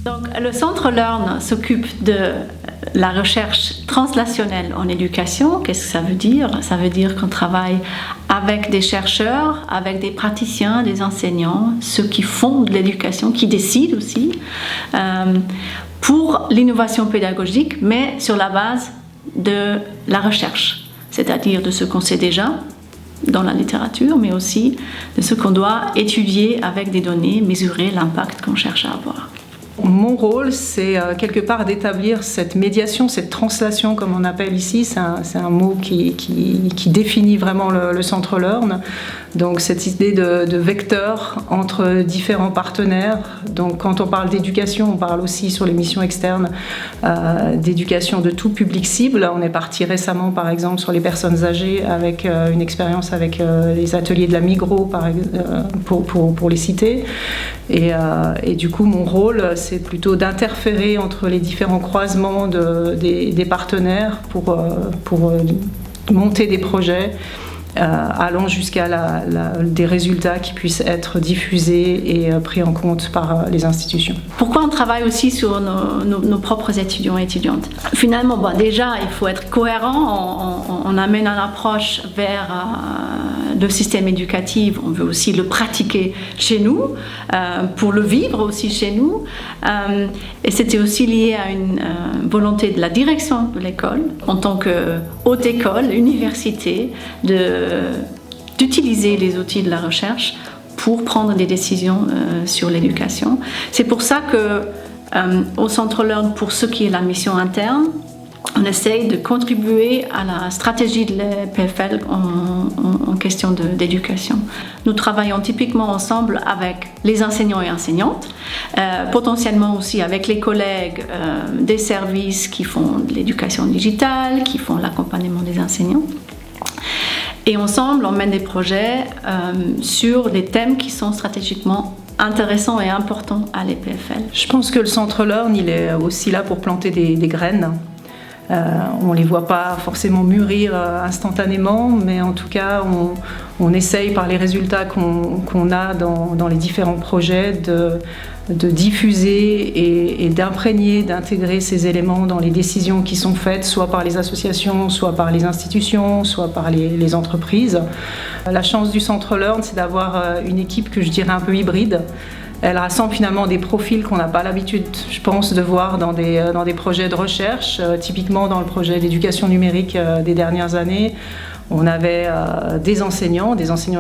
Donc, le Centre Learn s'occupe de la recherche translationnelle en éducation. Qu'est-ce que ça veut dire? Ça veut dire qu'on travaille avec des chercheurs, avec des praticiens, des enseignants, ceux qui font de l'éducation, qui décident aussi, pour l'innovation pédagogique, mais sur la base de la recherche, c'est-à-dire de ce qu'on sait déjà dans la littérature, mais aussi de ce qu'on doit étudier avec des données, mesurer l'impact qu'on cherche à avoir. Mon rôle, c'est quelque part d'établir cette médiation, cette translation, comme on appelle ici. C'est un mot qui définit vraiment le Centre Learn. Donc cette idée de vecteur entre différents partenaires. Donc quand on parle d'éducation, on parle aussi sur les missions externes d'éducation de tout public cible. On est parti récemment, par exemple, sur les personnes âgées avec une expérience avec les ateliers de la Migros, pour les citer. Et du coup, mon rôle, c'est plutôt d'interférer entre les différents croisements des partenaires pour monter des projets allant jusqu'à des résultats qui puissent être diffusés et pris en compte par les institutions. Pourquoi on travaille aussi sur nos propres étudiants et étudiantes? Finalement, déjà, il faut être cohérent. On amène une approche vers le système éducatif. On veut aussi le pratiquer chez nous, pour le vivre aussi chez nous. Et c'était aussi lié à une volonté de la direction de l'école, en tant que haute école, université, d'utiliser les outils de la recherche pour prendre des décisions sur l'éducation. C'est pour ça que au Centre Learn, pour ce qui est la mission interne, on essaye de contribuer à la stratégie de l'EPFL en question d'éducation. Nous travaillons typiquement ensemble avec les enseignants et enseignantes, potentiellement aussi avec les collègues des services qui font de l'éducation digitale, qui font l'accompagnement des enseignants. Et ensemble, on mène des projets sur des thèmes qui sont stratégiquement intéressants et importants à l'EPFL. Je pense que le Centre Learn, il est aussi là pour planter des graines. On ne les voit pas forcément mûrir instantanément, mais en tout cas, on essaye par les résultats qu'on a dans les différents projets de diffuser et d'imprégner, d'intégrer ces éléments dans les décisions qui sont faites, soit par les associations, soit par les institutions, soit par les entreprises. La chance du Centre Learn, c'est d'avoir une équipe que je dirais un peu hybride. Elle rassemble finalement des profils qu'on n'a pas l'habitude, je pense, de voir dans des projets de recherche. Typiquement dans le projet d'éducation numérique des dernières années, on avait des enseignants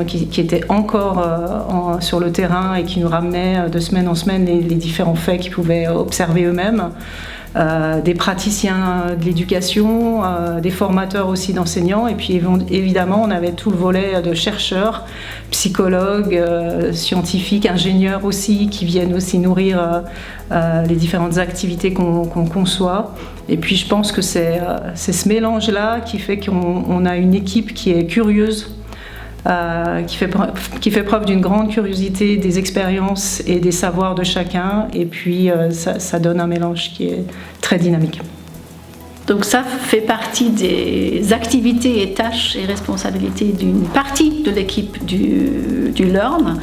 qui étaient encore sur le terrain et qui nous ramenaient de semaine en semaine les différents faits qu'ils pouvaient observer eux-mêmes. Des praticiens de l'éducation, des formateurs aussi d'enseignants, et puis évidemment on avait tout le volet de chercheurs, psychologues, scientifiques, ingénieurs aussi, qui viennent aussi nourrir les différentes activités qu'on conçoit. Et puis je pense que c'est ce mélange-là qui fait qu'on a une équipe qui est curieuse, qui fait preuve d'une grande curiosité des expériences et des savoirs de chacun, et puis ça donne un mélange qui est très dynamique. Donc ça fait partie des activités et tâches et responsabilités d'une partie de l'équipe du Learn,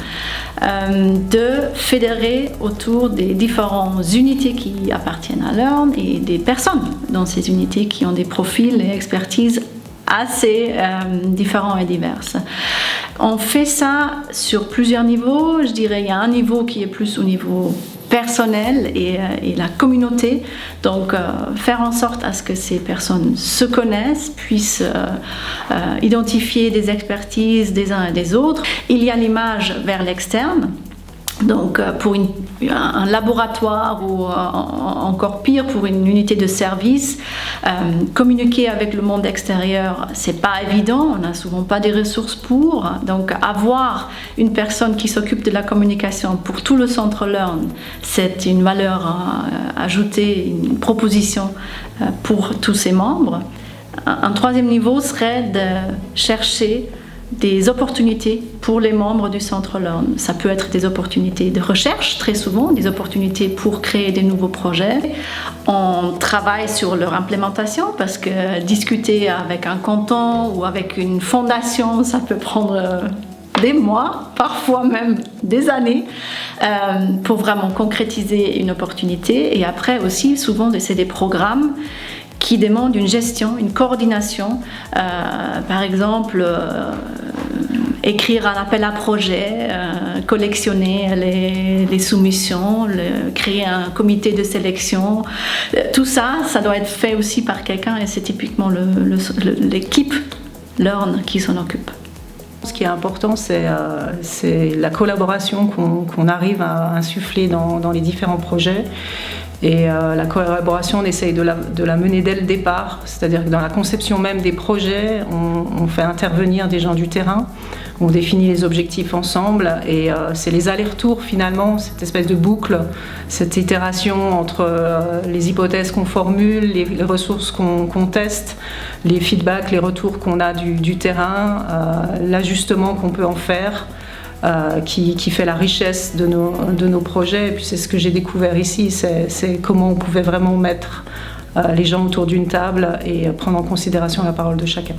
de fédérer autour des différentes unités qui appartiennent à Learn et des personnes dans ces unités qui ont des profils et expertises assez différents et diverses. On fait ça sur plusieurs niveaux. Je dirais il y a un niveau qui est plus au niveau personnel et la communauté. Donc faire en sorte à ce que ces personnes se connaissent, puissent identifier des expertises des uns et des autres. Il y a l'image vers l'externe. Donc pour un laboratoire ou encore pire pour une unité de service, communiquer avec le monde extérieur, c'est pas évident, on n'a souvent pas des ressources pour. Donc avoir une personne qui s'occupe de la communication pour tout le Centre Learn, c'est une valeur ajoutée, une proposition pour tous ses membres. Un troisième niveau serait de chercher des opportunités pour les membres du Centre Learn. Ça peut être des opportunités de recherche, très souvent, des opportunités pour créer des nouveaux projets. On travaille sur leur implémentation parce que discuter avec un canton ou avec une fondation, ça peut prendre des mois, parfois même des années, pour vraiment concrétiser une opportunité. Et après aussi, souvent, c'est des programmes qui demandent une gestion, une coordination. Par exemple, écrire un appel à projet, collectionner les soumissions, créer un comité de sélection. Tout ça, ça doit être fait aussi par quelqu'un et c'est typiquement l'équipe Learn qui s'en occupe. Ce qui est important, c'est la collaboration qu'on arrive à insuffler dans les différents projets. Et la collaboration, on essaye de la mener dès le départ, c'est-à-dire que dans la conception même des projets, on fait intervenir des gens du terrain, on définit les objectifs ensemble et c'est les allers-retours finalement, cette espèce de boucle, cette itération entre les hypothèses qu'on formule, les ressources qu'on teste, les feedbacks, les retours qu'on a du terrain, l'ajustement qu'on peut en faire. Qui fait la richesse de nos projets. Et puis c'est ce que j'ai découvert ici, c'est comment on pouvait vraiment mettre les gens autour d'une table et prendre en considération la parole de chacun.